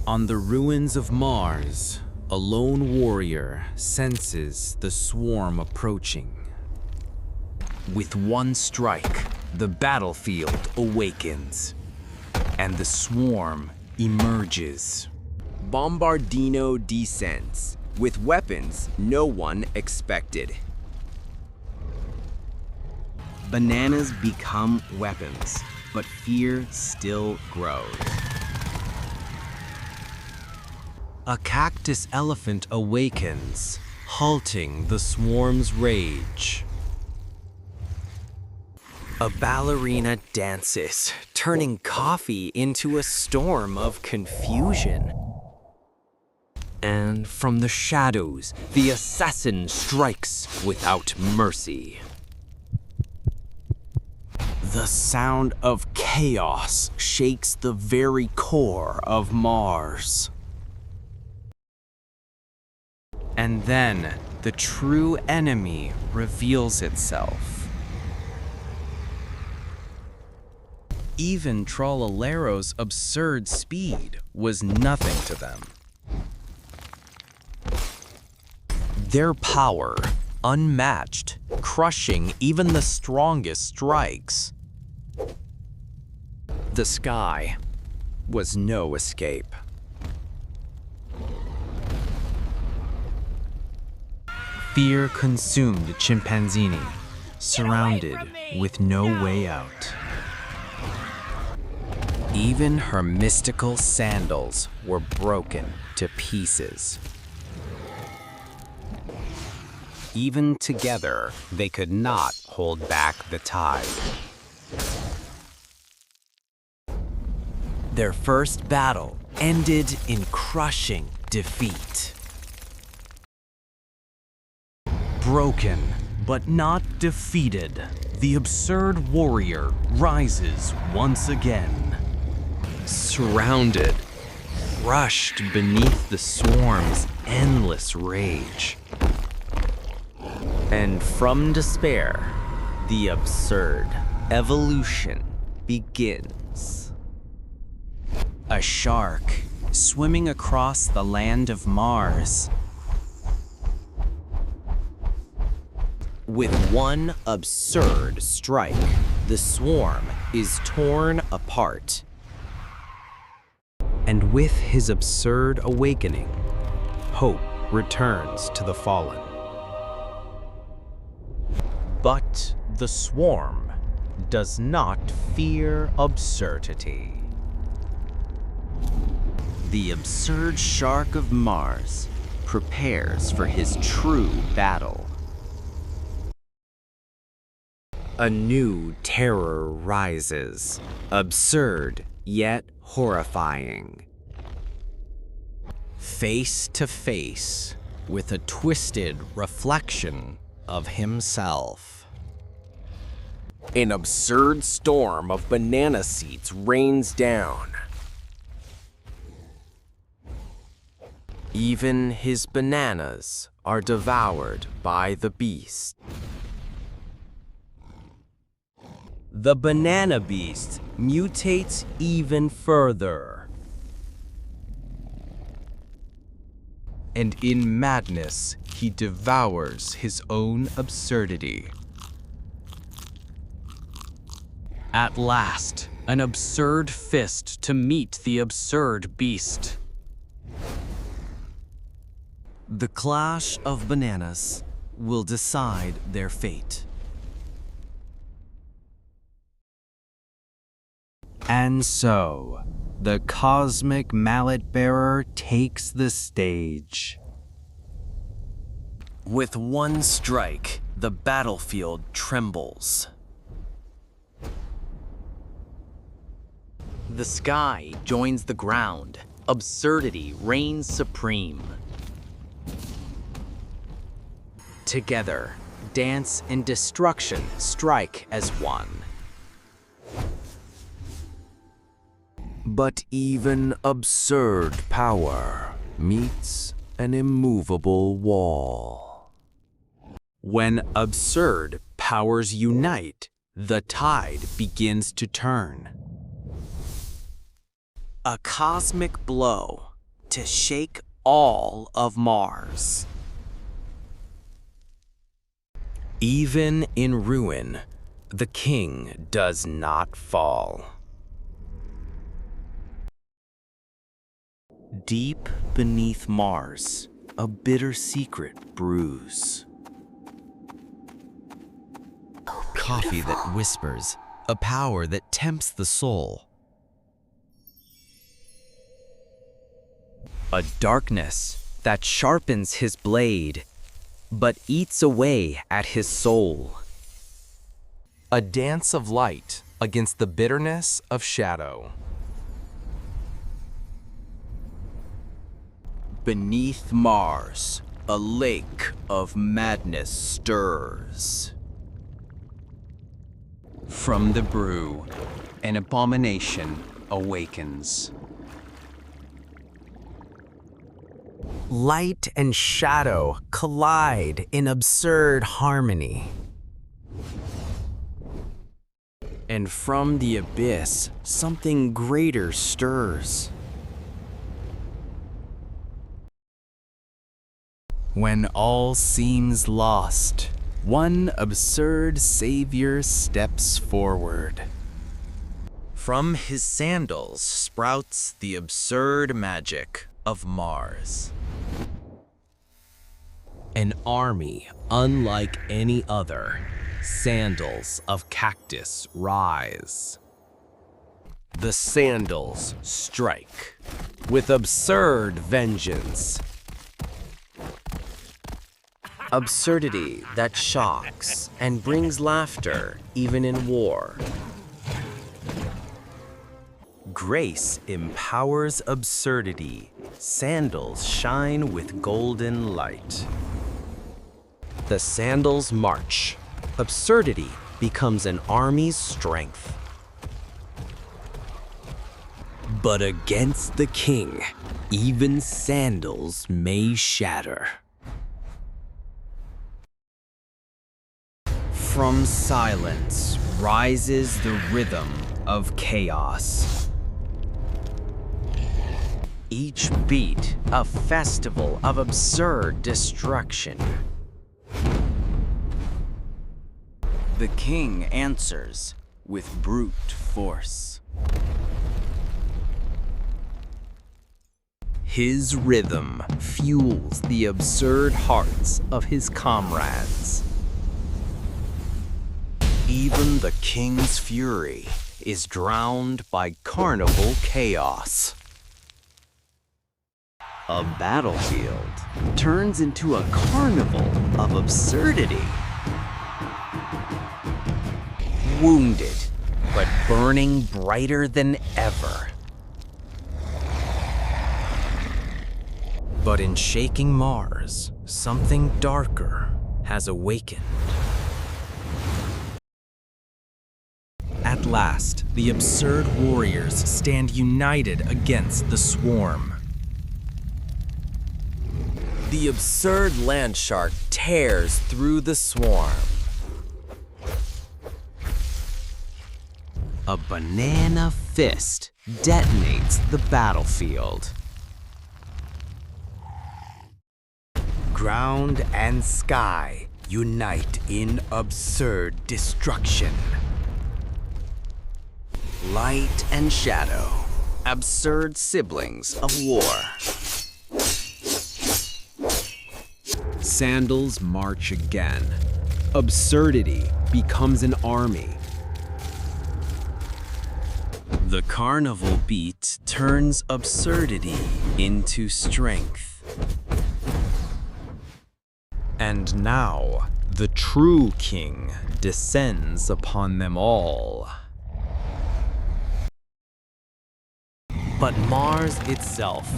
On the ruins of Mars, a lone warrior senses the swarm approaching. With one strike, the battlefield awakens, and the swarm emerges. Bombardino descends, with weapons no one expected. Bananas become weapons, but fear still grows. A cactus elephant awakens, halting the swarm's rage. A ballerina dances, turning coffee into a storm of confusion. And from the shadows, the assassin strikes without mercy. The sound of chaos shakes the very core of Mars. And then the true enemy reveals itself. Even Trollalero's absurd speed was nothing to them. Their power, unmatched, crushing even the strongest strikes. The sky was no escape. Fear consumed Chimpanzini, surrounded with no way out. Even her mystical sandals were broken to pieces. Even together, they could not hold back the tide. Their first battle ended in crushing defeat. Broken, but not defeated, the absurd warrior rises once again. Surrounded, crushed beneath the swarm's endless rage. And from despair, the absurd evolution begins. A shark swimming across the land of Mars. With one absurd strike, the swarm is torn apart. And with his absurd awakening, hope returns to the fallen. But the swarm does not fear absurdity. The absurd shark of Mars prepares for his true battle. A new terror rises, absurd yet horrifying. Face to face with a twisted reflection of himself. An absurd storm of banana seeds rains down. Even his bananas are devoured by the beast. The banana beast mutates even further. And in madness, he devours his own absurdity. At last, an absurd fist to meet the absurd beast. The clash of bananas will decide their fate. And so, the cosmic mallet bearer takes the stage. With one strike, the battlefield trembles. The sky joins the ground. Absurdity reigns supreme. Together, dance and destruction strike as one. But even absurd power meets an immovable wall. When absurd powers unite, the tide begins to turn. A cosmic blow, to shake all of Mars. Even in ruin, the king does not fall. Deep beneath Mars, a bitter secret brews. Coffee that whispers, a power that tempts the soul. A darkness that sharpens his blade, but eats away at his soul. A dance of light against the bitterness of shadow. Beneath Mars, a lake of madness stirs. From the brew, an abomination awakens. Light and shadow collide in absurd harmony. And from the abyss, something greater stirs. When all seems lost, one absurd savior steps forward. From his sandals sprouts the absurd magic of Mars. An army unlike any other, sandals of cactus rise. The sandals strike with absurd vengeance. Absurdity that shocks and brings laughter even in war. Grace empowers absurdity. Sandals shine with golden light. The sandals march. Absurdity becomes an army's strength. But against the king, even sandals may shatter. From silence rises the rhythm of chaos. Each beat a festival of absurd destruction. The king answers with brute force. His rhythm fuels the absurd hearts of his comrades. Even the king's fury is drowned by carnival chaos. A battlefield turns into a carnival of absurdity. Wounded, but burning brighter than ever. But in shaking Mars, something darker has awakened. At last, the absurd warriors stand united against the swarm. The absurd landshark tears through the swarm. A banana fist detonates the battlefield. Ground and sky unite in absurd destruction. Light and shadow, absurd siblings of war. Sandals march again. Absurdity becomes an army. The carnival beat turns absurdity into strength. And now, the true king descends upon them all. But Mars itself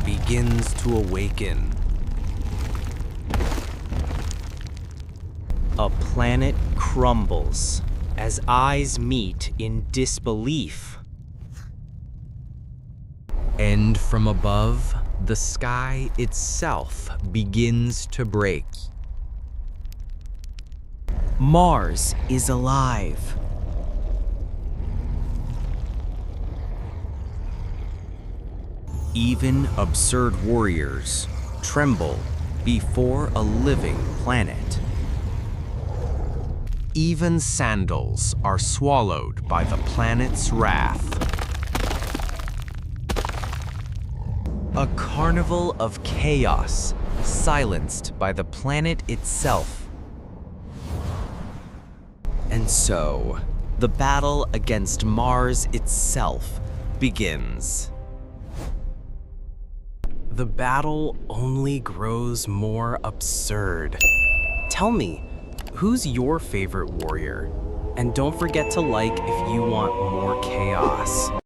begins to awaken. A planet crumbles as eyes meet in disbelief. And from above, the sky itself begins to break. Mars is alive. Even absurd warriors tremble before a living planet. Even sandals are swallowed by the planet's wrath. A carnival of chaos, silenced by the planet itself. And so, the battle against Mars itself begins. The battle only grows more absurd. Tell me, who's your favorite warrior? And don't forget to like if you want more chaos.